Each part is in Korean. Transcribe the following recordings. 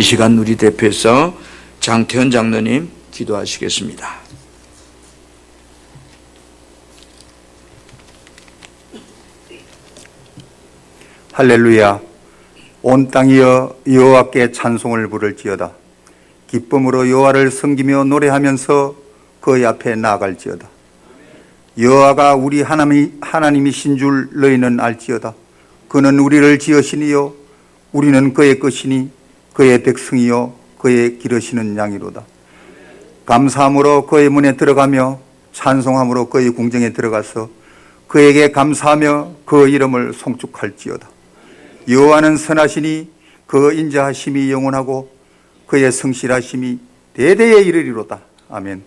이 시간 우리 대표에서 장태현 장로님 기도하시겠습니다. 할렐루야. 온 땅이여 여호와께 찬송을 부를지어다. 기쁨으로 여호와를 섬기며 노래하면서 그의 앞에 나아갈지어다. 여호와가 우리 하나님이신 줄 너희는 알지어다. 그는 우리를 지으시니요 우리는 그의 것이니 그의 백성이요 그의 기르시는 양이로다. 감사함으로 그의 문에 들어가며 찬송함으로 그의 궁정에 들어가서 그에게 감사하며 그 이름을 송축할지어다. 여호와는 선하시니 그 인자하심이 영원하고 그의 성실하심이 대대에 이르리로다. 아멘.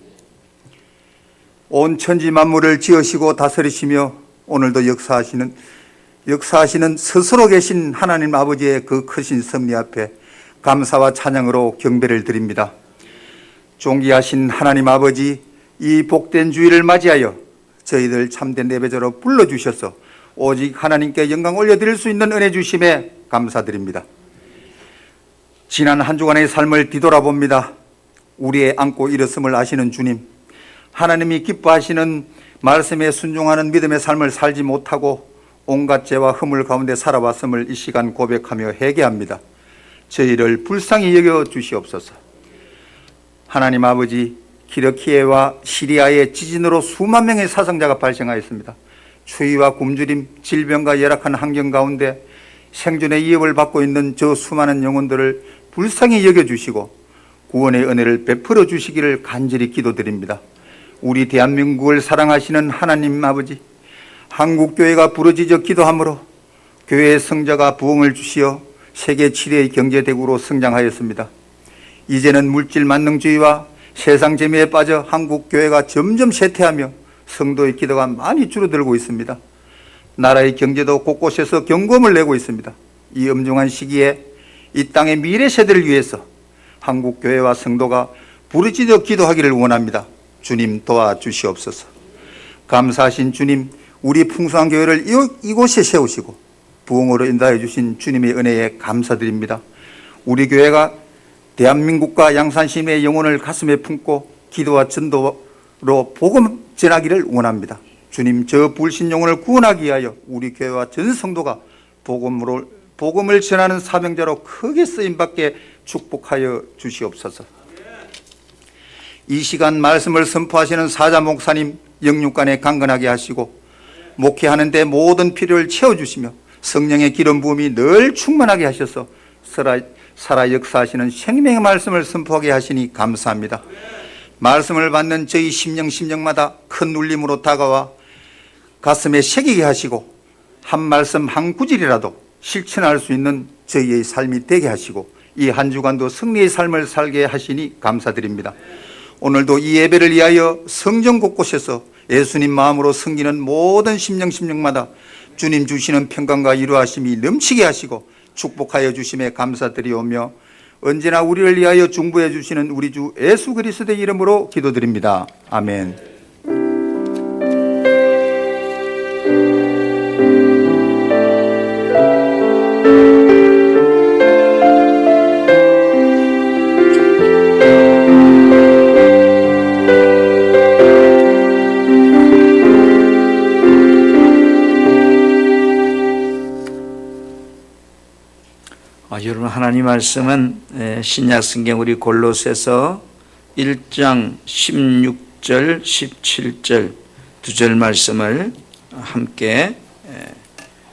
온 천지 만물을 지으시고 다스리시며 오늘도 역사하시는 스스로 계신 하나님 아버지의 그 크신 섭리 앞에 감사와 찬양으로 경배를 드립니다. 존귀하신 하나님 아버지, 이 복된 주일을 맞이하여 저희들 참된 예배자로 불러주셔서 오직 하나님께 영광 올려드릴 수 있는 은혜 주심에 감사드립니다. 지난 한 주간의 삶을 뒤돌아봅니다. 우리의 안고 일었음을 아시는 주님, 하나님이 기뻐하시는 말씀에 순종하는 믿음의 삶을 살지 못하고 온갖 죄와 허물 가운데 살아왔음을 이 시간 고백하며 회개합니다. 저희를 불쌍히 여겨 주시옵소서. 하나님 아버지, 키르키예와 시리아의 지진으로 수만 명의 사상자가 발생하였습니다. 추위와 굶주림, 질병과 열악한 환경 가운데 생존의 위협을 받고 있는 저 수많은 영혼들을 불쌍히 여겨주시고 구원의 은혜를 베풀어 주시기를 간절히 기도드립니다. 우리 대한민국을 사랑하시는 하나님 아버지, 한국교회가 부르짖어 기도함으로 교회의 성자가 부흥을 주시어 세계 7위의 경제대국으로 성장하였습니다. 이제는 물질 만능주의와 세상 재미에 빠져 한국교회가 점점 쇠퇴하며 성도의 기도가 많이 줄어들고 있습니다. 나라의 경제도 곳곳에서 경고음을 내고 있습니다. 이 엄중한 시기에 이 땅의 미래 세대를 위해서 한국교회와 성도가 부르짖어 기도하기를 원합니다. 주님 도와주시옵소서. 감사하신 주님, 우리 풍성한 교회를 이곳에 세우시고 부흥으로 인도하여 주신 주님의 은혜에 감사드립니다. 우리 교회가 대한민국과 양산시민의 영혼을 가슴에 품고 기도와 전도로 복음 전하기를 원합니다. 주님, 저 불신 영혼을 구원하기 위하여 우리 교회와 전 성도가 복음을 전하는 사명자로 크게 쓰임받게 축복하여 주시옵소서. 이 시간 말씀을 선포하시는 사자 목사님 영육간에 강건하게 하시고 목회하는 데 모든 필요를 채워주시며 성령의 기름 부음이 늘 충만하게 하셔서 살아 역사하시는 생명의 말씀을 선포하게 하시니 감사합니다. 말씀을 받는 저희 심령마다 큰 울림으로 다가와 가슴에 새기게 하시고 한 말씀 한 구절이라도 실천할 수 있는 저희의 삶이 되게 하시고 이 한 주간도 승리의 삶을 살게 하시니 감사드립니다. 오늘도 이 예배를 위하여 성전 곳곳에서 예수님 마음으로 섬기는 모든 심령마다 주님 주시는 평강과 이루하심이 넘치게 하시고 축복하여 주심에 감사드리오며 언제나 우리를 위하여 중보해 주시는 우리 주 예수 그리스도의 이름으로 기도드립니다. 아멘. 여러분, 하나님 말씀은 신약 성경 우리 골로새서 1장 16절 17절 두 절 말씀을 함께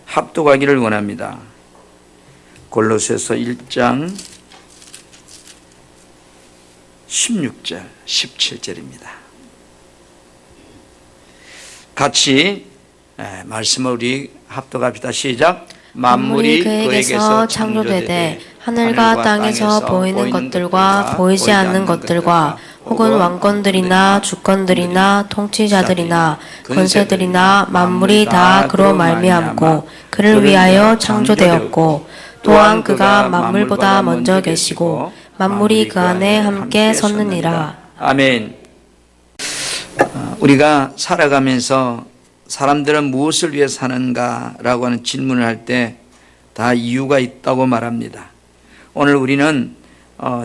합독하기를 원합니다. 골로새서 1장 16절 17절입니다. 같이 말씀을 우리 합독합시다. 시작. 만물이 그에게서 창조되되 하늘과 땅에서 보이는 것들과 보이지 않는 것들과 혹은 왕권들이나 주권들이나 통치자들이나 권세들이나 만물이 다 그로 말미암고 그를 위하여 창조되었고 또한 그가 만물보다 먼저 계시고 만물이 그 안에 함께 섰느니라. 아멘. 우리가 살아가면서 사람들은 무엇을 위해 사는가라고 하는 질문을 할 때 다 이유가 있다고 말합니다. 오늘 우리는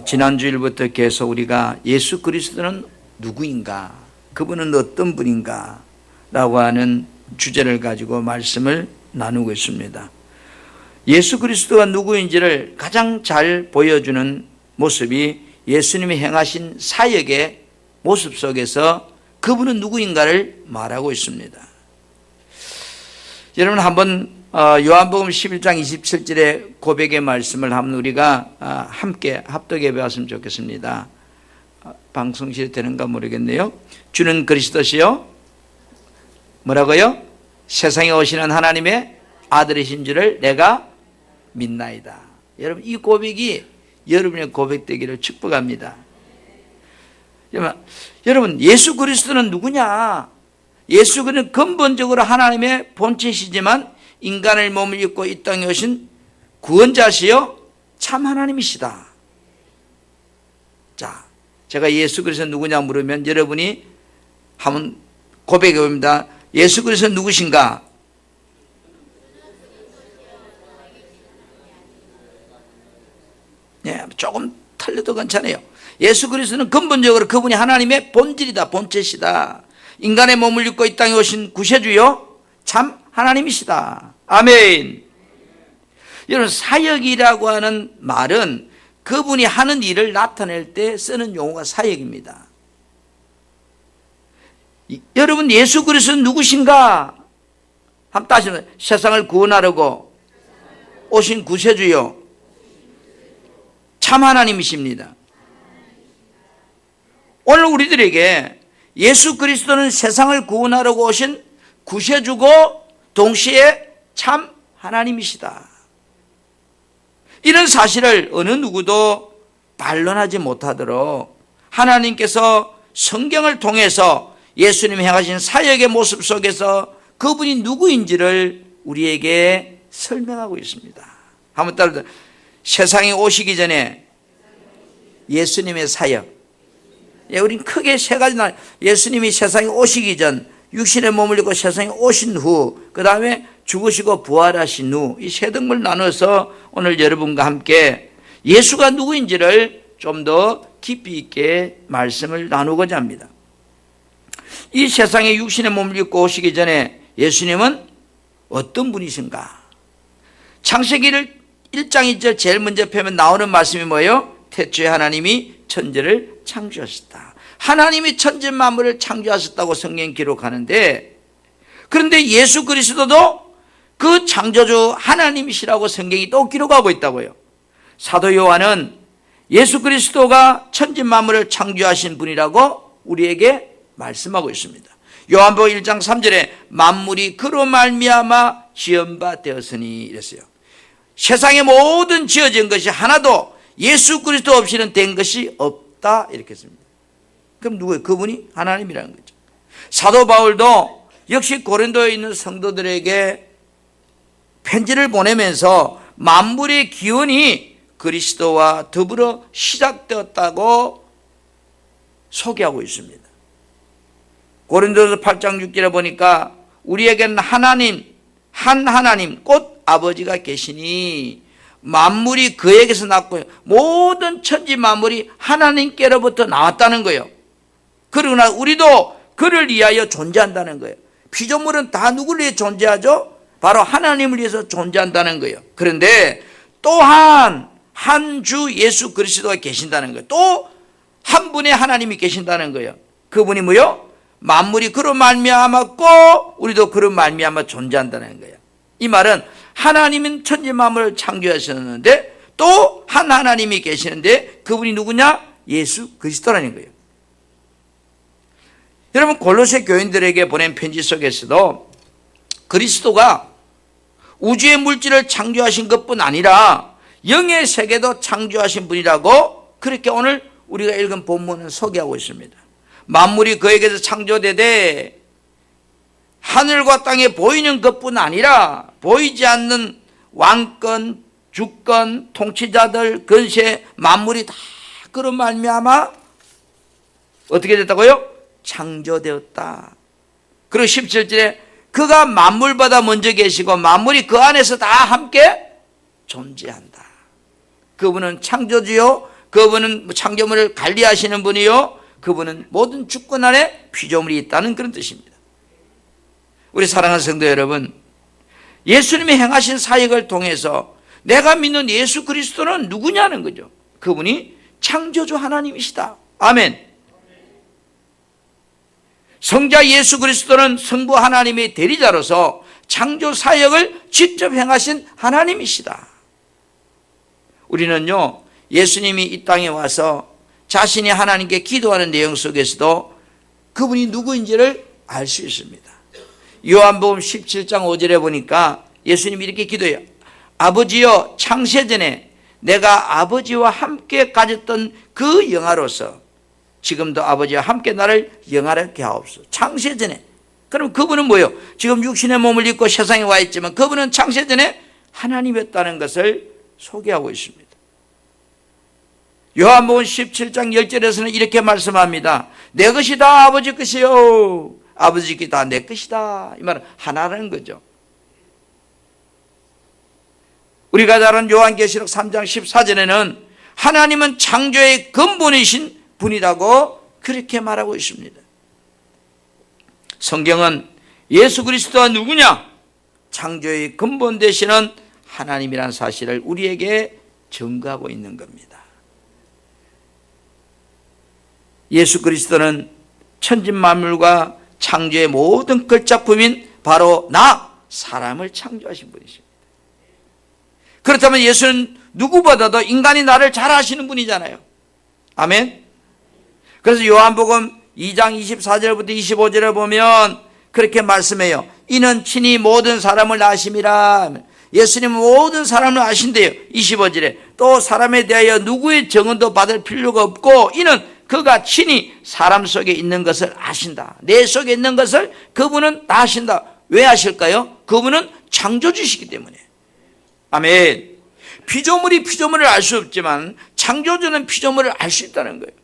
지난 주일부터 계속 우리가 예수 그리스도는 누구인가, 그분은 어떤 분인가 라고 하는 주제를 가지고 말씀을 나누고 있습니다. 예수 그리스도가 누구인지를 가장 잘 보여주는 모습이 예수님이 행하신 사역의 모습 속에서 그분은 누구인가를 말하고 있습니다. 여러분 한번 요한복음 11장 27절의 고백의 말씀을 한번 우리가 함께 합독해 배웠으면 좋겠습니다. 방송실이 되는가 모르겠네요. 주는 그리스도시요 뭐라고요? 세상에 오시는 하나님의 아들이신 줄을 내가 믿나이다. 여러분 이 고백이 여러분의 고백되기를 축복합니다. 여러분 예수 그리스도는 누구냐? 예수 그리스도는 근본적으로 하나님의 본체시지만 인간의 몸을 입고 이 땅에 오신 구원자시요 참 하나님이시다. 자, 제가 예수 그리스도 누구냐 물으면 여러분이 한번 고백해 봅니다. 예수 그리스도 누구신가? 네, 조금 틀려도 괜찮아요. 예수 그리스도는 근본적으로 그분이 하나님의 본질이다, 본체시다. 인간의 몸을 입고 이 땅에 오신 구세주요 참 하나님이시다. 아멘. 여러분 사역이라고 하는 말은 그분이 하는 일을 나타낼 때 쓰는 용어가 사역입니다. 여러분 예수 그리스도는 누구신가? 한번 다시 세상을 구원하려고 오신 구세주요 참 하나님이십니다. 오늘 우리들에게 예수 그리스도는 세상을 구원하려고 오신 구세주고 동시에 참 하나님이시다. 이런 사실을 어느 누구도 반론하지 못하도록 하나님께서 성경을 통해서 예수님이 행하신 사역의 모습 속에서 그분이 누구인지를 우리에게 설명하고 있습니다. 한번 따라서 세상에 오시기 전에 예수님의 사역. 우린 크게 세 가지 나 예수님이 세상에 오시기 전, 육신의 몸을 입고 세상에 오신 후, 그 다음에 죽으시고 부활하신 후, 이 세 등을 나눠서 오늘 여러분과 함께 예수가 누구인지를 좀 더 깊이 있게 말씀을 나누고자 합니다. 이 세상에 육신의 몸을 입고 오시기 전에 예수님은 어떤 분이신가? 창세기 1장 1절 제일 먼저 펴면 나오는 말씀이 뭐예요? 태초에 하나님이 천지를 창조하셨다. 하나님이 천지 만물을 창조하셨다고 성경이 기록하는데, 그런데 예수 그리스도도 그 창조주 하나님이시라고 성경이 또 기록하고 있다고요. 사도 요한은 예수 그리스도가 천지 만물을 창조하신 분이라고 우리에게 말씀하고 있습니다. 요한복음 1장 3절에 만물이 그로 말미암아 지은 바 되었으니 이랬어요. 세상의 모든 지어진 것이 하나도 예수 그리스도 없이는 된 것이 없다 이렇게 했습니다. 그럼 누구예요? 그분이 하나님이라는 거죠. 사도 바울도 역시 고린도에 있는 성도들에게 편지를 보내면서 만물의 기원이 그리스도와 더불어 시작되었다고 소개하고 있습니다. 고린도서 8장 6절에 보니까 우리에게는 하나님, 한 하나님, 곧 아버지가 계시니 만물이 그에게서 났고요. 모든 천지 만물이 하나님께로부터 나왔다는 거예요. 그러나 우리도 그를 위하여 존재한다는 거예요. 피조물은 다 누구를 위해 존재하죠? 바로 하나님을 위해서 존재한다는 거예요. 그런데 또한 한 주 예수 그리스도가 계신다는 거예요. 또 한 분의 하나님이 계신다는 거예요. 그분이 뭐요? 만물이 그로 말미암았고 우리도 그로 말미암아 존재한다는 거예요. 이 말은 하나님은 천지 만물을 창조하셨는데 또 한 하나님이 계시는데 그분이 누구냐? 예수 그리스도라는 거예요. 여러분 골로새 교인들에게 보낸 편지 속에서도 그리스도가 우주의 물질을 창조하신 것뿐 아니라 영의 세계도 창조하신 분이라고 그렇게 오늘 우리가 읽은 본문은 소개하고 있습니다. 만물이 그에게서 창조되되 하늘과 땅에 보이는 것뿐 아니라 보이지 않는 왕권, 주권, 통치자들, 권세, 만물이 다 그로 말미암아 어떻게 됐다고요? 창조되었다. 그리고 17절에 그가 만물보다 먼저 계시고 만물이 그 안에서 다 함께 존재한다. 그분은 창조주요 그분은 창조물을 관리하시는 분이요, 그분은 모든 주권 안에 피조물이 있다는 그런 뜻입니다. 우리 사랑하는 성도 여러분, 예수님이 행하신 사역을 통해서 내가 믿는 예수 그리스도는 누구냐는 거죠. 그분이 창조주 하나님이시다. 아멘. 성자 예수 그리스도는 성부 하나님의 대리자로서 창조 사역을 직접 행하신 하나님이시다. 우리는요, 예수님이 이 땅에 와서 자신이 하나님께 기도하는 내용 속에서도 그분이 누구인지를 알 수 있습니다. 요한복음 17장 5절에 보니까 예수님이 이렇게 기도해요. 아버지여, 창세전에 내가 아버지와 함께 가졌던 그 영화로서 지금도 아버지와 함께 나를 영화롭게 하옵소서. 창세전에. 그럼 그분은 뭐예요? 지금 육신의 몸을 입고 세상에 와 있지만 그분은 창세전에 하나님이었다는 것을 소개하고 있습니다. 요한복음 17장 10절에서는 이렇게 말씀합니다. 내 것이 다 아버지 것이요, 아버지 것이 다 내 것이다. 이 말은 하나라는 거죠. 우리가 잘 아는 요한계시록 3장 14절에는 하나님은 창조의 근본이신 분이라고 그렇게 말하고 있습니다. 성경은 예수 그리스도가 누구냐? 창조의 근본 되시는 하나님이라는 사실을 우리에게 증거하고 있는 겁니다. 예수 그리스도는 천지만물과 창조의 모든 걸작품인 바로 사람을 창조하신 분이십니다. 그렇다면 예수는 누구보다도 인간이 나를 잘 아시는 분이잖아요. 아멘. 그래서 요한복음 2장 24절부터 25절에 보면 그렇게 말씀해요. 이는 친히 모든 사람을 아심이라. 예수님은 모든 사람을 아신대요. 25절에 또 사람에 대하여 누구의 증언도 받을 필요가 없고 이는 그가 친히 사람 속에 있는 것을 아신다. 내 속에 있는 것을 그분은 다 아신다. 왜 아실까요? 그분은 창조주시기 때문에. 아멘. 피조물이 피조물을 알 수 없지만 창조주는 피조물을 알 수 있다는 거예요.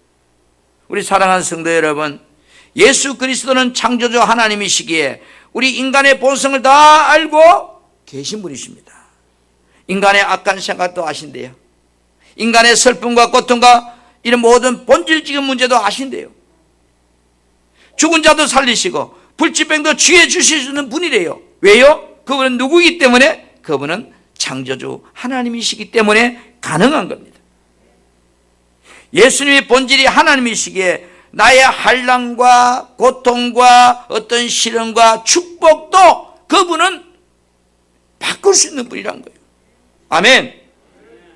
우리 사랑하는 성도 여러분, 예수 그리스도는 창조주 하나님이시기에 우리 인간의 본성을 다 알고 계신 분이십니다. 인간의 악한 생각도 아신대요. 인간의 슬픔과 고통과 이런 모든 본질적인 문제도 아신대요. 죽은 자도 살리시고 불치병도 치유해 주실 수 있는 분이래요. 왜요? 그분은 누구이기 때문에? 그분은 창조주 하나님이시기 때문에 가능한 겁니다. 예수님의 본질이 하나님이시기에 나의 한란과 고통과 어떤 시련과 축복도 그분은 바꿀 수 있는 분이란 거예요. 아멘.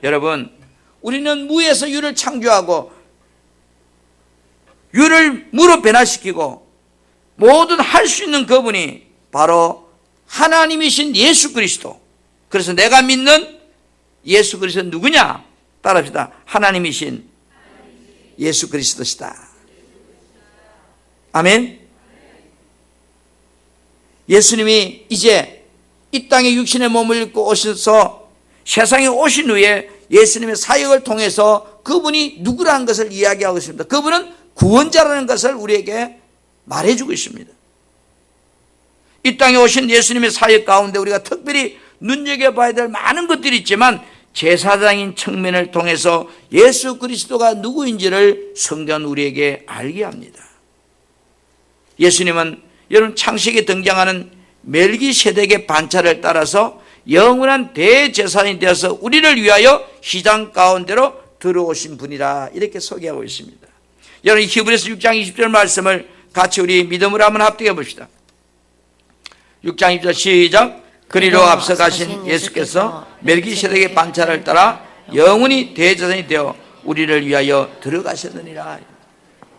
여러분, 우리는 무에서 유를 창조하고 유를 무로 변화시키고 모든 할 수 있는 그분이 바로 하나님이신 예수 그리스도. 그래서 내가 믿는 예수 그리스도는 누구냐? 따라합시다. 하나님이신 예수 그리스도시다. 아멘. 예수님이 이제 이 땅에 육신의 몸을 입고 오셔서 세상에 오신 후에 예수님의 사역을 통해서 그분이 누구라는 것을 이야기하고 있습니다. 그분은 구원자라는 것을 우리에게 말해주고 있습니다. 이 땅에 오신 예수님의 사역 가운데 우리가 특별히 눈여겨봐야 될 많은 것들이 있지만 제사장인 측면을 통해서 예수 그리스도가 누구인지를 성경은 우리에게 알게 합니다. 예수님은 여러분 창세기에 등장하는 멜기세덱의 반차를 따라서 영원한 대제사장이 되어서 우리를 위하여 휘장 가운데로 들어오신 분이라 이렇게 소개하고 있습니다. 여러분 히브리서 6장 20절 말씀을 같이 우리 믿음으로 한번 합독해 봅시다. 6장 20절 시작. 그리로 앞서 가신 예수께서 멜기세덱의 반차를 따라 영원히 대제사장이 되어 우리를 위하여 들어가셨느니라.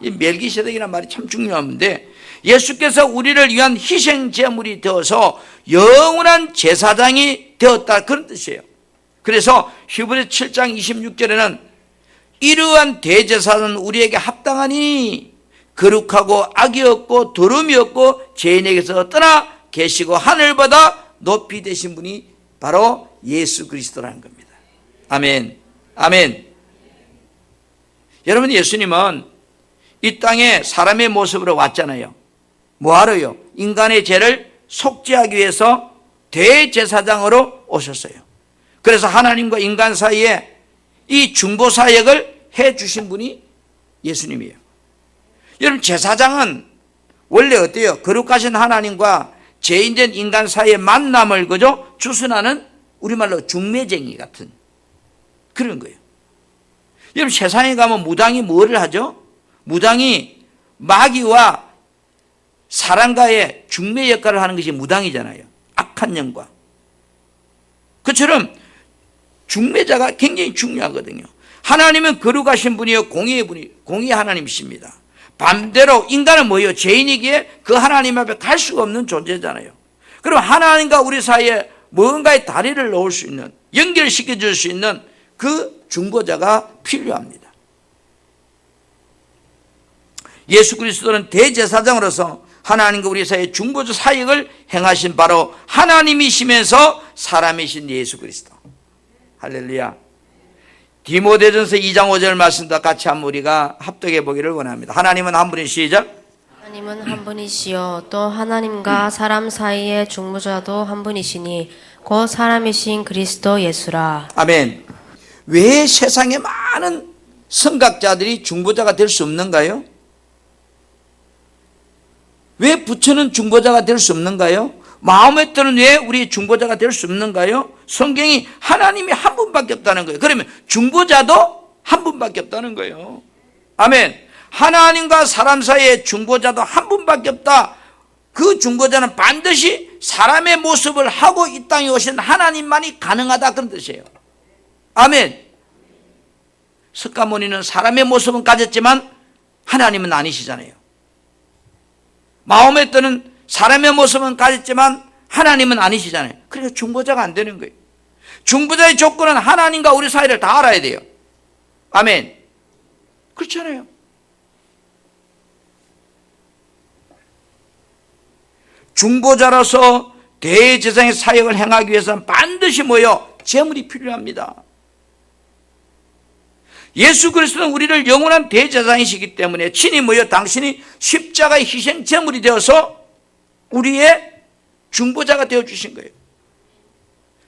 이 멜기세덱이라는 말이 참 중요한데 예수께서 우리를 위한 희생 제물이 되어서 영원한 제사장이 되었다 그런 뜻이에요. 그래서 히브리 7장 26절에는 이러한 대제사는 우리에게 합당하니 거룩하고 악이 없고 더러움이 없고 죄인에게서 떠나 계시고 하늘보다 높이 되신 분이 바로 예수 그리스도라는 겁니다. 아멘. 아멘. 여러분 예수님은 이 땅에 사람의 모습으로 왔잖아요. 뭐하러요? 인간의 죄를 속죄하기 위해서 대제사장으로 오셨어요. 그래서 하나님과 인간 사이에 이 중보 사역을 해 주신 분이 예수님이에요. 여러분, 제사장은 원래 어때요? 거룩하신 하나님과 죄인된 인간 사이의 만남을 그저 주선하는 우리말로 중매쟁이 같은 그런 거예요. 여러분, 세상에 가면 무당이 뭐를 하죠? 무당이 마귀와 사람과의 중매 역할을 하는 것이 무당이잖아요. 악한 영과. 그처럼 중매자가 굉장히 중요하거든요. 하나님은 거룩하신 분이요 공의의 하나님이십니다. 반대로 인간은 뭐예요? 죄인이기에 그 하나님 앞에 갈 수가 없는 존재잖아요. 그럼 하나님과 우리 사이에 뭔가의 다리를 놓을 수 있는, 연결시켜 줄 수 있는 그 중보자가 필요합니다. 예수 그리스도는 대제사장으로서 하나님과 우리 사이의 중보자 사역을 행하신 바로 하나님이시면서 사람이신 예수 그리스도. 할렐루야. 디모데전서 2장 5절 말씀과 같이 한번 우리가 합독해 보기를 원합니다. 하나님은 한 분이 시작. 하나님은 한 분이시요 또 하나님과 사람 사이의 중보자도 한 분이시니 곧 사람이신 그리스도 예수라. 아멘. 왜 세상에 많은 선각자들이 중보자가 될 수 없는가요? 왜 부처는 중보자가 될 수 없는가요? 마호메트는 왜 우리 중보자가 될 수 없는가요? 성경이 하나님이 한 분밖에 없다는 거예요. 그러면 중보자도 한 분밖에 없다는 거예요. 아멘. 하나님과 사람 사이의 중보자도 한 분밖에 없다. 그 중보자는 반드시 사람의 모습을 하고 이 땅에 오신 하나님만이 가능하다, 그런 뜻이에요. 아멘. 석가모니는 사람의 모습은 가졌지만 하나님은 아니시잖아요. 마호메트는 사람의 모습은 가졌지만 하나님은 아니시잖아요. 그래서 중보자가 안 되는 거예요. 중보자의 조건은 하나님과 우리 사이를 다 알아야 돼요. 아멘. 그렇잖아요. 중보자로서 대제사장의 사역을 행하기 위해서는 반드시 뭐요? 제물이 필요합니다. 예수 그리스도는 우리를 영원한 대제사장이시기 때문에 친히 뭐요? 당신이 십자가의 희생 제물이 되어서 우리의 중보자가 되어주신 거예요.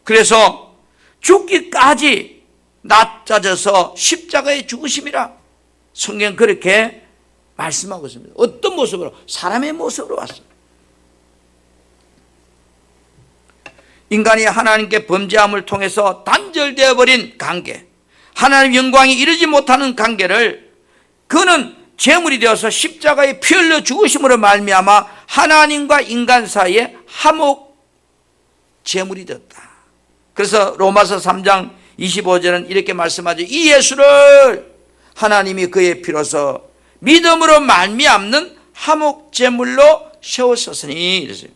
그래서 죽기까지 낮아져서 십자가의 죽으심이라 성경 그렇게 말씀하고 있습니다. 어떤 모습으로? 사람의 모습으로 왔어요. 인간이 하나님께 범죄함을 통해서 단절되어 버린 관계, 하나님 영광이 이르지 못하는 관계를 그는 제물이 되어서 십자가에 피 흘려 죽으심으로 말미암아 하나님과 인간 사이에 화목 제물이 되었다. 그래서 로마서 3장 25절은 이렇게 말씀하죠. 이 예수를 하나님이 그의 피로서 믿음으로 말미암는 화목 제물로 세우셨으니 이랬어요.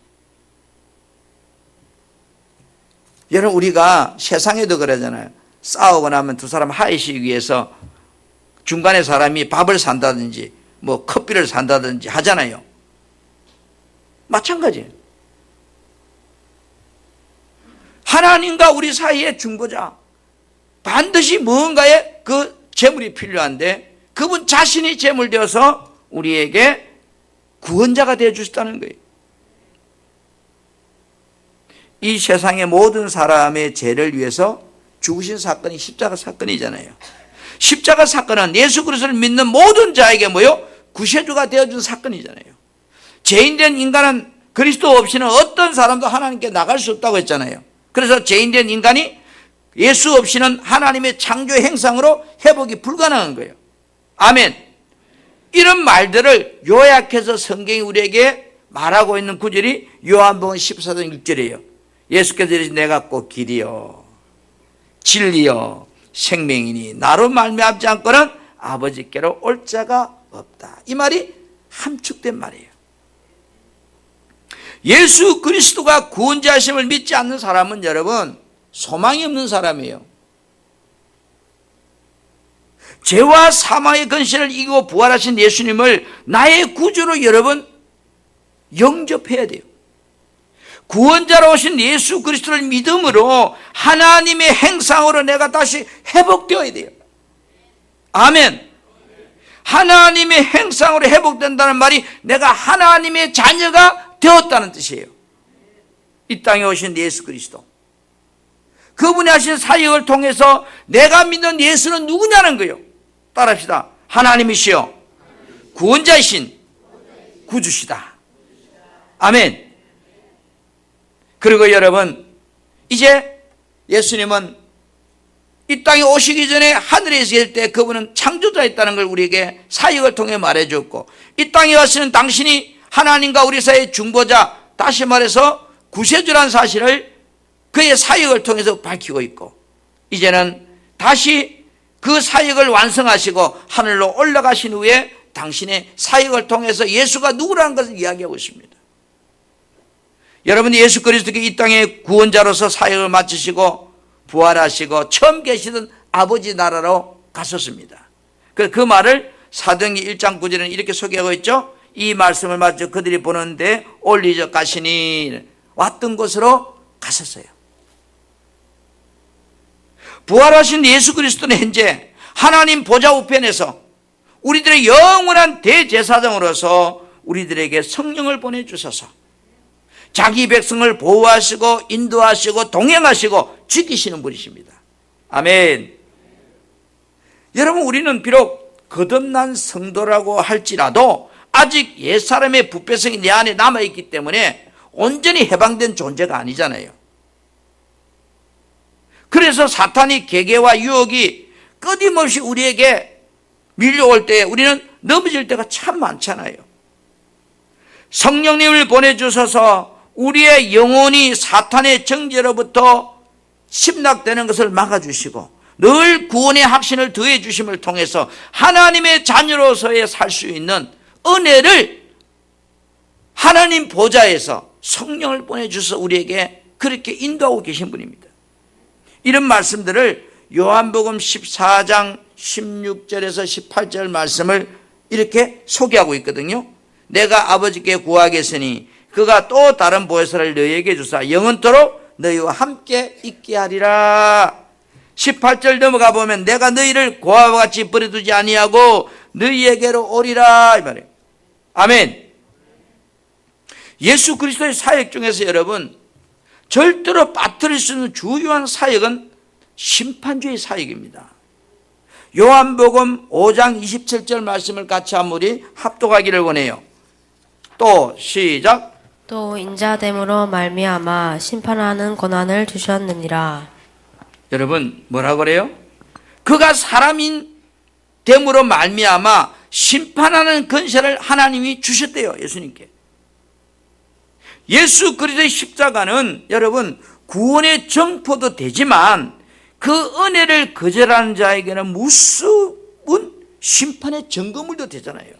여러분, 우리가 세상에도 그러잖아요. 싸우고 나면 두 사람 화해시키기 위해서 중간에 사람이 밥을 산다든지 뭐 커피를 산다든지 하잖아요. 마찬가지예요. 하나님과 우리 사이의 중보자, 반드시 무언가의 그 제물이 필요한데 그분 자신이 제물 되어서 우리에게 구원자가 되어 주셨다는 거예요. 이 세상의 모든 사람의 죄를 위해서 죽으신 사건이 십자가 사건이잖아요. 십자가 사건은 예수 그리스도를 믿는 모든 자에게 뭐요? 구세주가 되어준 사건이잖아요. 죄인된 인간은 그리스도 없이는 어떤 사람도 하나님께 나갈 수 없다고 했잖아요. 그래서 죄인된 인간이 예수 없이는 하나님의 창조 행상으로 회복이 불가능한 거예요. 아멘. 이런 말들을 요약해서 성경이 우리에게 말하고 있는 구절이 요한복음 14장 6절이에요. 예수께서 이르시되 내가 곧 길이요 진리요 생명이니 나로 말미암지 않고는 아버지께로 올 자가 없다. 이 말이 함축된 말이에요. 예수 그리스도가 구원자심을 믿지 않는 사람은 여러분 소망이 없는 사람이에요. 죄와 사망의 근시를 이기고 부활하신 예수님을 나의 구주로 여러분 영접해야 돼요. 구원자로 오신 예수 그리스도를 믿음으로 하나님의 행상으로 내가 다시 회복되어야 돼요. 아멘. 하나님의 행상으로 회복된다는 말이 내가 하나님의 자녀가 되었다는 뜻이에요. 이 땅에 오신 예수 그리스도, 그분이 하신 사역을 통해서 내가 믿는 예수는 누구냐는 거예요. 따라합시다. 하나님이시여 구원자이신 구주시다. 아멘. 그리고 여러분, 이제 예수님은 이 땅에 오시기 전에 하늘에 있을 때 그분은 창조자였다는 걸 우리에게 사역을 통해 말해줬고, 이 땅에 와서는 당신이 하나님과 우리 사이의 중보자, 다시 말해서 구세주라는 사실을 그의 사역을 통해서 밝히고 있고, 이제는 다시 그 사역을 완성하시고 하늘로 올라가신 후에 당신의 사역을 통해서 예수가 누구라는 것을 이야기하고 있습니다. 여러분, 예수 그리스도께 이 땅의 구원자로서 사역을 마치시고 부활하시고 처음 계시던 아버지 나라로 가셨습니다. 그 말을 사도행전 1장 9절에는 이렇게 소개하고 있죠. 이 말씀을 마쳐 그들이 보는데 올리적 가시니 왔던 곳으로 가셨어요. 부활하신 예수 그리스도는 현재 하나님 보좌 우편에서 우리들의 영원한 대제사장으로서 우리들에게 성령을 보내주셔서 자기 백성을 보호하시고 인도하시고 동행하시고 지키시는 분이십니다. 아멘. 여러분, 우리는 비록 거듭난 성도라고 할지라도 아직 옛사람의 부패성이 내 안에 남아있기 때문에 온전히 해방된 존재가 아니잖아요. 그래서 사탄이 계계와 유혹이 끊임없이 우리에게 밀려올 때 우리는 넘어질 때가 참 많잖아요. 성령님을 보내주셔서 우리의 영혼이 사탄의 정죄로부터 침략되는 것을 막아주시고 늘 구원의 확신을 더해 주심을 통해서 하나님의 자녀로서의 살 수 있는 은혜를 하나님 보좌에서 성령을 보내주셔서 우리에게 그렇게 인도하고 계신 분입니다. 이런 말씀들을 요한복음 14장 16절에서 18절 말씀을 이렇게 소개하고 있거든요. 내가 아버지께 구하겠으니 그가 또 다른 보혜사를 너희에게 주사 영원토록 너희와 함께 있게 하리라. 18절 넘어가 보면 내가 너희를 고아와 같이 버려두지 아니하고 너희에게로 오리라 이 말이에요. 아멘. 예수 그리스도의 사역 중에서 여러분 절대로 빠뜨릴 수 있는 주요한 사역은 심판주의 사역입니다. 요한복음 5장 27절 말씀을 같이 한번 우리 합독하기를 원해요. 또 시작. 또 인자됨으로 말미암아 심판하는 권한을 주셨느니라. 여러분 뭐라 그래요? 그가 사람인 됨으로 말미암아 심판하는 권세를 하나님이 주셨대요. 예수님께. 예수 그리스도의 십자가는 여러분 구원의 정포도 되지만 그 은혜를 거절하는 자에게는 무수한 심판의 증거물도 되잖아요.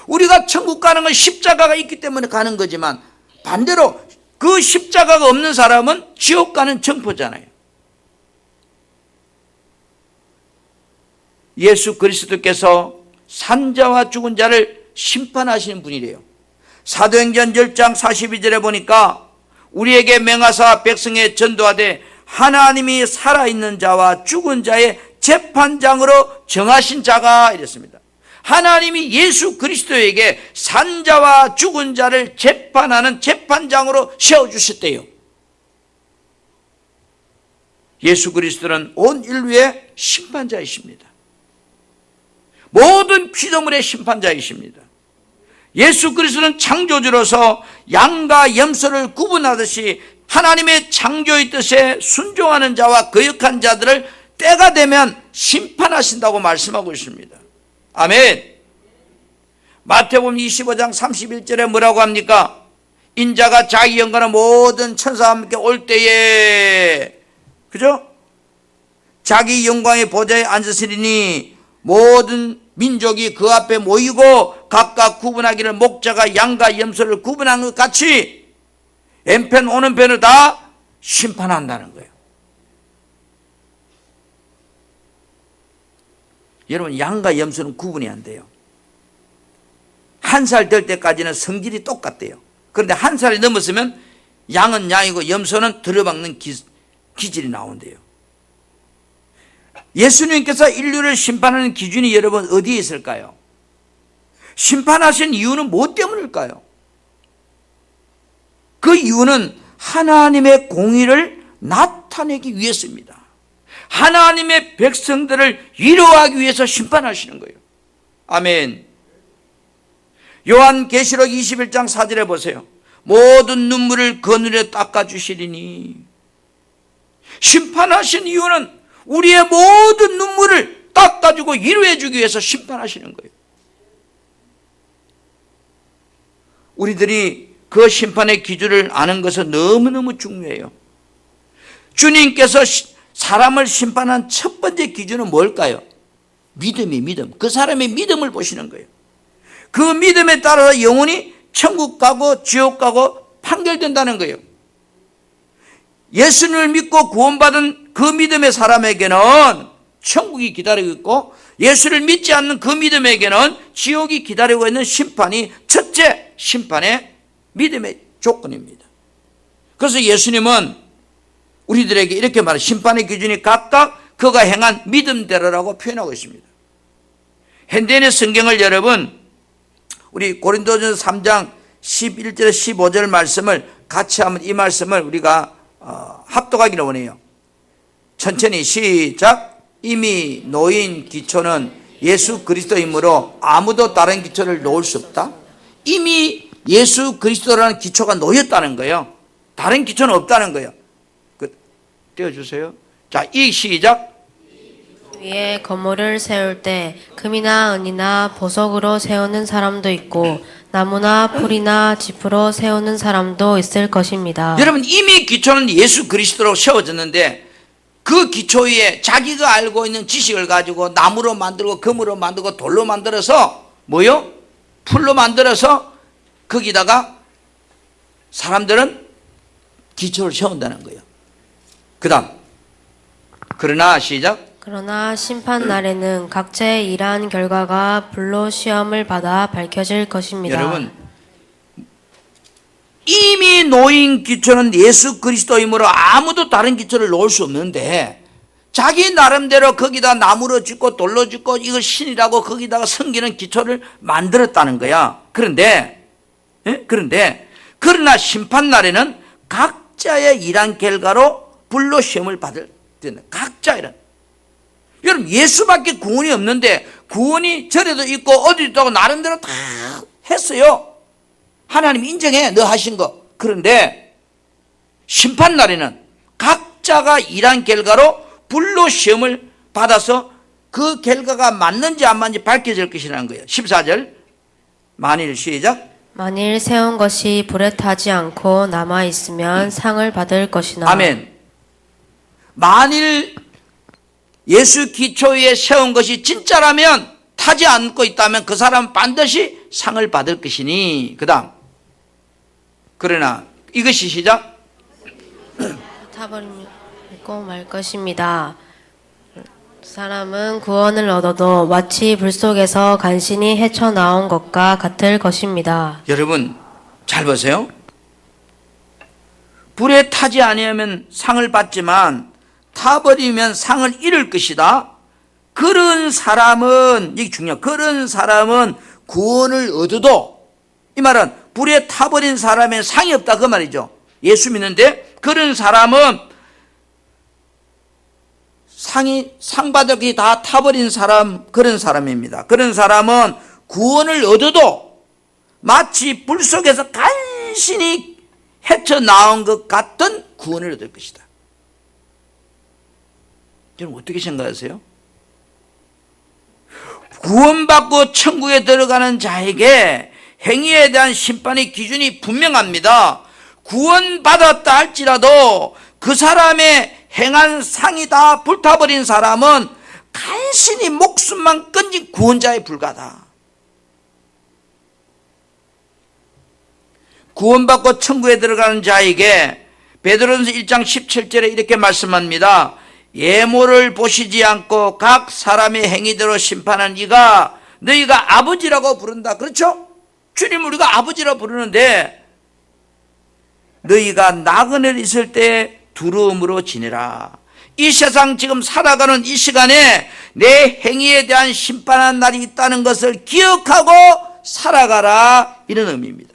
우리가 천국 가는 건 십자가가 있기 때문에 가는 거지만 반대로 그 십자가가 없는 사람은 지옥 가는 정포잖아요. 예수 그리스도께서 산자와 죽은 자를 심판하시는 분이래요. 사도행전 10장 42절에 보니까 우리에게 맹하사 백성에 전도하되 하나님이 살아있는 자와 죽은 자의 재판장으로 정하신 자가 이랬습니다. 하나님이 예수 그리스도에게 산자와 죽은 자를 재판하는 재판장으로 세워주셨대요. 예수 그리스도는 온 인류의 심판자이십니다. 모든 피조물의 심판자이십니다. 예수 그리스도는 창조주로서 양과 염소를 구분하듯이 하나님의 창조의 뜻에 순종하는 자와 거역한 자들을 때가 되면 심판하신다고 말씀하고 있습니다. 아멘. 마태복음 25장 31절에 뭐라고 합니까? 인자가 자기 영광의 모든 천사와 함께 올 때에, 그죠? 자기 영광의 보좌에 앉으시리니 모든 민족이 그 앞에 모이고 각각 구분하기를 목자가 양과 염소를 구분한 것 같이 왼편 오른편을 다 심판한다는 거예요. 여러분 양과 염소는 구분이 안 돼요. 1살 될 때까지는 성질이 똑같대요. 그런데 1살이 넘었으면 양은 양이고 염소는 들어박는 기질이 나온대요. 예수님께서 인류를 심판하는 기준이 여러분 어디에 있을까요? 심판하신 이유는 무엇 때문일까요? 그 이유는 하나님의 공의를 나타내기 위해서입니다. 하나님의 백성들을 위로하기 위해서 심판하시는 거예요. 아멘. 요한계시록 21장 4절에 보세요. 모든 눈물을 그 눈에 닦아주시리니. 심판하신 이유는 우리의 모든 눈물을 닦아주고 위로해주기 위해서 심판하시는 거예요. 우리들이 그 심판의 기준을 아는 것은 너무너무 중요해요. 주님께서 사람을 심판한 첫 번째 기준은 뭘까요? 믿음이 믿음. 그 사람의 믿음을 보시는 거예요. 그 믿음에 따라서 영혼이 천국 가고 지옥 가고 판결된다는 거예요. 예수님을 믿고 구원받은 그 믿음의 사람에게는 천국이 기다리고 있고, 예수를 믿지 않는 그 믿음에게는 지옥이 기다리고 있는 심판이 첫째 심판의 믿음의 조건입니다. 그래서 예수님은 우리들에게 이렇게 말해요. 심판의 기준이 각각 그가 행한 믿음대로라고 표현하고 있습니다. 현대인의 성경을 여러분, 우리 고린도전서 3장 11절 15절 말씀을 같이 하면 이 말씀을 우리가 합독하기를 원해요. 천천히 시작. 이미 놓인 기초는 예수 그리스도이므로 아무도 다른 기초를 놓을 수 없다. 이미 예수 그리스도라는 기초가 놓였다는 거예요. 다른 기초는 없다는 거예요. 띄워주세요. 자, 이 시작. 위에 건물을 세울 때 금이나 은이나 보석으로 세우는 사람도 있고 나무나 풀이나 짚으로 세우는 사람도 있을 것입니다. 여러분, 이미 기초는 예수 그리스도로 세워졌는데 그 기초 위에 자기가 알고 있는 지식을 가지고 나무로 만들고 금으로 만들고 돌로 만들어서 뭐요? 풀로 만들어서 거기다가 사람들은 기초를 세운다는 거예요. 그 다음, 그러나 시작. 그러나 심판 날에는 각자의 일한 결과가 불로 시험을 받아 밝혀질 것입니다. 여러분, 이미 놓인 기초는 예수 그리스도이므로 아무도 다른 기초를 놓을 수 없는데 자기 나름대로 거기다 나무로 짓고 돌로 짓고 이걸 신이라고 거기다가 섬기는 기초를 만들었다는 거야. 그런데 그러나 심판 날에는 각자의 일한 결과로 불로 시험을 받을 때는 각자 이런. 여러분, 예수밖에 구원이 없는데 구원이 절에도 있고 어디도 있다고 나름대로 다 했어요. 하나님 인정해, 너 하신 거. 그런데 심판 날에는 각자가 일한 결과로 불로 시험을 받아서 그 결과가 맞는지 안 맞는지 밝혀질 것이라는 거예요. 14절 만일 시작. 만일 세운 것이 불에 타지 않고 남아있으면 상을 받을 것이나. 아멘. 만일 예수 기초 위에 세운 것이 진짜라면, 타지 않고 있다면 그 사람은 반드시 상을 받을 것이니. 그 다음, 그러나 이것이 시작. 타버리고 말 것입니다. 사람은 구원을 얻어도 마치 불 속에서 간신히 헤쳐나온 것과 같을 것입니다. 여러분 잘 보세요. 불에 타지 아니하면 상을 받지만 타버리면 상을 잃을 것이다. 그런 사람은, 이게 중요해요. 그런 사람은 구원을 얻어도, 이 말은 불에 타버린 사람의 상이 없다 그 말이죠. 예수 믿는데 그런 사람은 상 받을 게 다 타버린 사람, 그런 사람입니다. 그런 사람은 구원을 얻어도 마치 불 속에서 간신히 헤쳐나온 것 같은 구원을 얻을 것이다. 여러분 어떻게 생각하세요? 구원받고 천국에 들어가는 자에게 행위에 대한 심판의 기준이 분명합니다. 구원받았다 할지라도 그 사람의 행한 상이 다 불타버린 사람은 간신히 목숨만 끊긴 구원자에 불과하다. 구원받고 천국에 들어가는 자에게 베드로전서 1장 17절에 이렇게 말씀합니다. 예모를 보시지 않고 각 사람의 행위대로 심판한 이가 너희가 아버지라고 부른다. 그렇죠? 주님 우리가 아버지라고 부르는데 너희가 나그네를 있을 때 두려움으로 지내라. 이 세상 지금 살아가는 이 시간에 내 행위에 대한 심판한 날이 있다는 것을 기억하고 살아가라, 이런 의미입니다.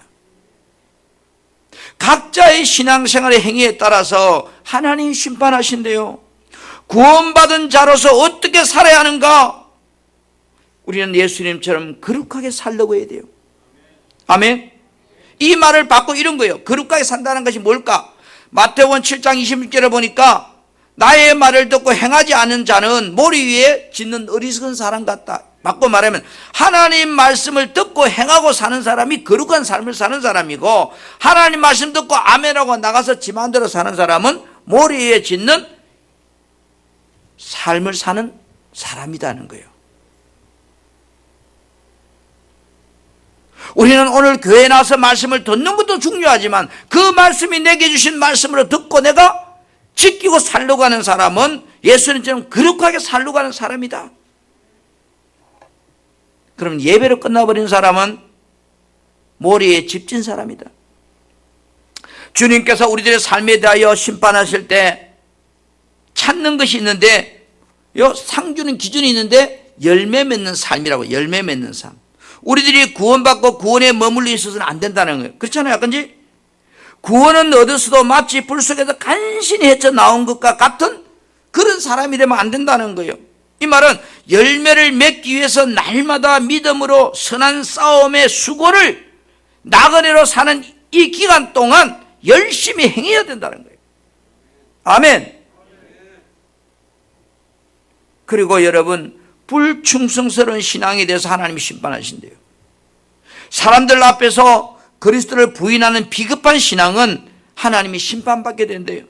각자의 신앙생활의 행위에 따라서 하나님 심판하신대요. 구원받은 자로서 어떻게 살아야 하는가? 우리는 예수님처럼 거룩하게 살려고 해야 돼요. 아멘. 이 말을 받고 이런 거예요. 거룩하게 산다는 것이 뭘까? 마태복음 7장 26절에 보니까 나의 말을 듣고 행하지 않는 자는 모리 위에 짓는 어리석은 사람 같다. 바꿔 말하면 하나님 말씀을 듣고 행하고 사는 사람이 거룩한 삶을 사는 사람이고, 하나님 말씀 듣고 아멘하고 나가서 지 마음대로 사는 사람은 모리 위에 짓는 삶을 사는 사람이라는 거예요. 우리는 오늘 교회에 나와서 말씀을 듣는 것도 중요하지만 그 말씀이 내게 주신 말씀으로 듣고 내가 지키고 살려고 하는 사람은 예수님처럼 거룩하게 살려고 하는 사람이다. 그럼 예배로 끝나버린 사람은 모리에 집진 사람이다. 주님께서 우리들의 삶에 대하여 심판하실 때 찾는 것이 있는데, 요 상주는 기준이 있는데 열매 맺는 삶이라고. 열매 맺는 삶. 우리들이 구원받고 구원에 머물러 있어서는 안 된다는 거예요. 그렇잖아요. 그런지 구원은 얻었어도 마치 불 속에서 간신히 헤쳐나온 것과 같은 그런 사람이 되면 안 된다는 거예요. 이 말은 열매를 맺기 위해서 날마다 믿음으로 선한 싸움의 수고를 나그네로 사는 이 기간 동안 열심히 행해야 된다는 거예요. 아멘. 그리고 여러분, 불충성스러운 신앙에 대해서 하나님이 심판하신대요. 사람들 앞에서 그리스도를 부인하는 비겁한 신앙은 하나님이 심판받게 된대요.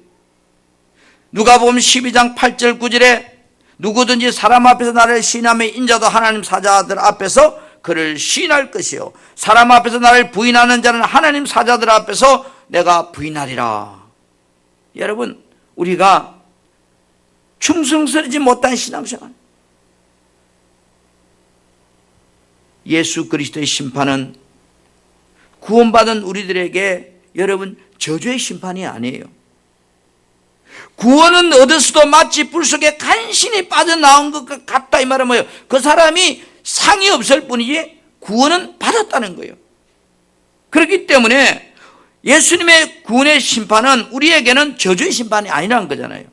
누가복음 12장 8절 9절에 누구든지 사람 앞에서 나를 시인하며 인자도 하나님 사자들 앞에서 그를 시인할 것이요, 사람 앞에서 나를 부인하는 자는 하나님 사자들 앞에서 내가 부인하리라. 여러분, 우리가 충성스러지 못한 신앙생활, 예수 그리스도의 심판은 구원받은 우리들에게 여러분 저주의 심판이 아니에요. 구원은 얻었어도 마치 불 속에 간신히 빠져나온 것 같다. 이 말은 뭐예요? 그 사람이 상이 없을 뿐이지 구원은 받았다는 거예요. 그렇기 때문에 예수님의 구원의 심판은 우리에게는 저주의 심판이 아니라는 거잖아요.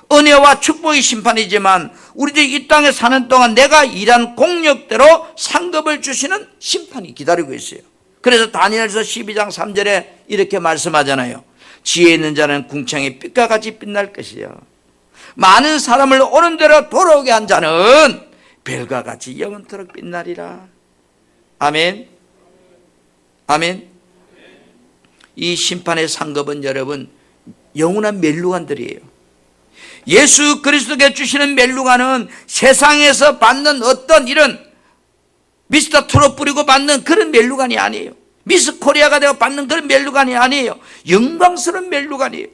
은혜와 축복의 심판이지만 우리들이 이 땅에 사는 동안 내가 일한 공력대로 상급을 주시는 심판이 기다리고 있어요. 그래서 다니엘서 12장 3절에 이렇게 말씀하잖아요. 지혜 있는 자는 궁창의 빛과 같이 빛날 것이요, 많은 사람을 오는 대로 돌아오게 한 자는 별과 같이 영원토록 빛나리라. 아멘. 아멘. 이 심판의 상급은 여러분 영원한 멸류관들이에요. 예수 그리스도께 주시는 멸류관은 세상에서 받는 어떤 이런 미스터 트롯 뿌리고 받는 그런 멸류관이 아니에요. 미스 코리아가 되어 받는 그런 멸류관이 아니에요. 영광스러운 멸류관이에요.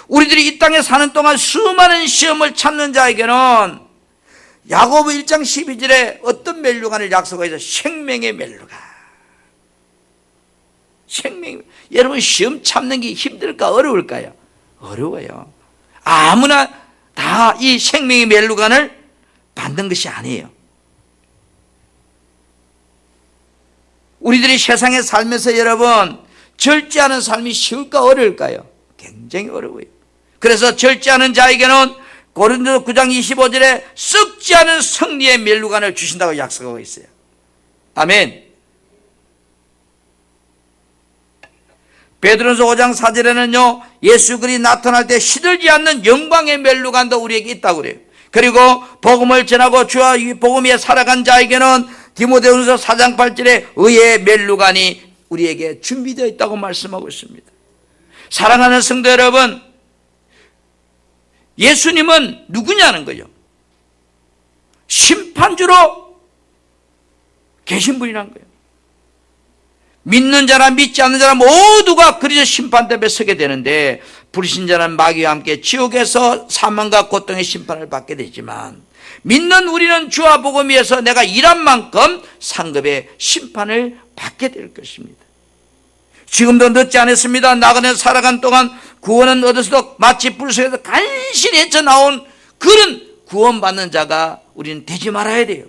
우리들이 이 땅에 사는 동안 수많은 시험을 참는 자에게는 야고보 1장 12절에 어떤 멸류관을 약속하죠? 생명의 멸류관. 생명. 여러분, 시험 참는 게 힘들까 어려울까요? 어려워요. 아무나 다 이 생명의 멸류관을 받는 것이 아니에요. 우리들이 세상에 살면서 여러분 절제하는 삶이 쉬울까 어려울까요? 굉장히 어려워요. 그래서 절제하는 자에게는 고린도서 9장 25절에 썩지 않은 승리의 멸류관을 주신다고 약속하고 있어요. 아멘. 베드로서 5장 4절에는요, 예수 그리스도 나타날 때 시들지 않는 영광의 멸류관도 우리에게 있다고 그래요. 그리고 복음을 전하고 주와 이 복음 위에 살아간 자에게는 디모데후서 4장 8절에 의의 멸류관이 우리에게 준비되어 있다고 말씀하고 있습니다. 사랑하는 성도 여러분, 예수님은 누구냐는 거예요. 심판주로 계신 분이란 거예요. 믿는 자나 믿지 않는 자나 모두가 그리스도 심판대에 서게 되는데, 불신자는 마귀와 함께 지옥에서 사망과 고통의 심판을 받게 되지만, 믿는 우리는 주와 복음 위에서 내가 일한 만큼 상급의 심판을 받게 될 것입니다. 지금도 늦지 않았습니다. 나그네 살아간 동안 구원은 얻어서도 마치 불 속에서 간신히 헤쳐나온 그런 구원받는 자가 우리는 되지 말아야 돼요.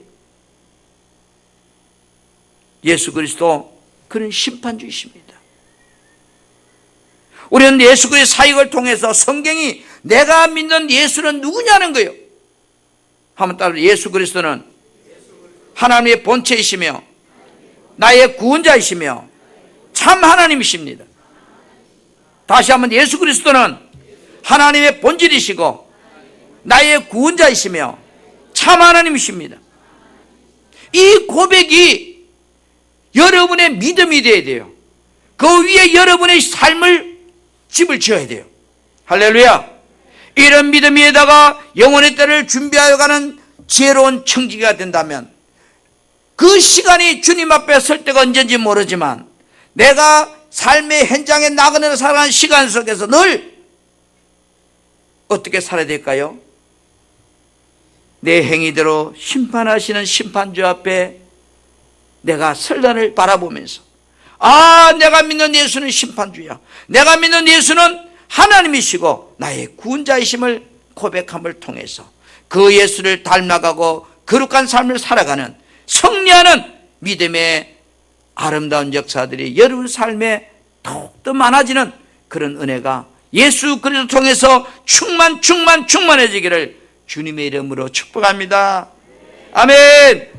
예수 그리스도 그런 심판주이십니다. 우리는 예수 그리스도의 사역을 통해서 성경이 내가 믿는 예수는 누구냐는 거예요. 한번 따라, 예수 그리스도는 하나님의 본체이시며 나의 구원자이시며 참 하나님이십니다. 다시 한번, 예수 그리스도는 하나님의 본질이시고 나의 구원자이시며 참 하나님이십니다. 이 고백이 여러분의 믿음이 되어야 돼요. 그 위에 여러분의 삶을 집을 지어야 돼요. 할렐루야. 이런 믿음 위에다가 영혼의 때를 준비하여 가는 지혜로운 청지기가 된다면, 그 시간이 주님 앞에 설 때가 언제인지 모르지만 내가 삶의 현장에 나가는 살아가는 시간 속에서 늘 어떻게 살아야 될까요? 내 행위대로 심판하시는 심판주 앞에 내가 설날을 바라보면서, 아, 내가 믿는 예수는 심판주야, 내가 믿는 예수는 하나님이시고 나의 구원자이심을 고백함을 통해서 그 예수를 닮아가고 거룩한 삶을 살아가는 승리하는 믿음의 아름다운 역사들이 여러분 삶에 더욱더 많아지는 그런 은혜가 예수 그리스도 통해서 충만해지기를 주님의 이름으로 축복합니다. 아멘.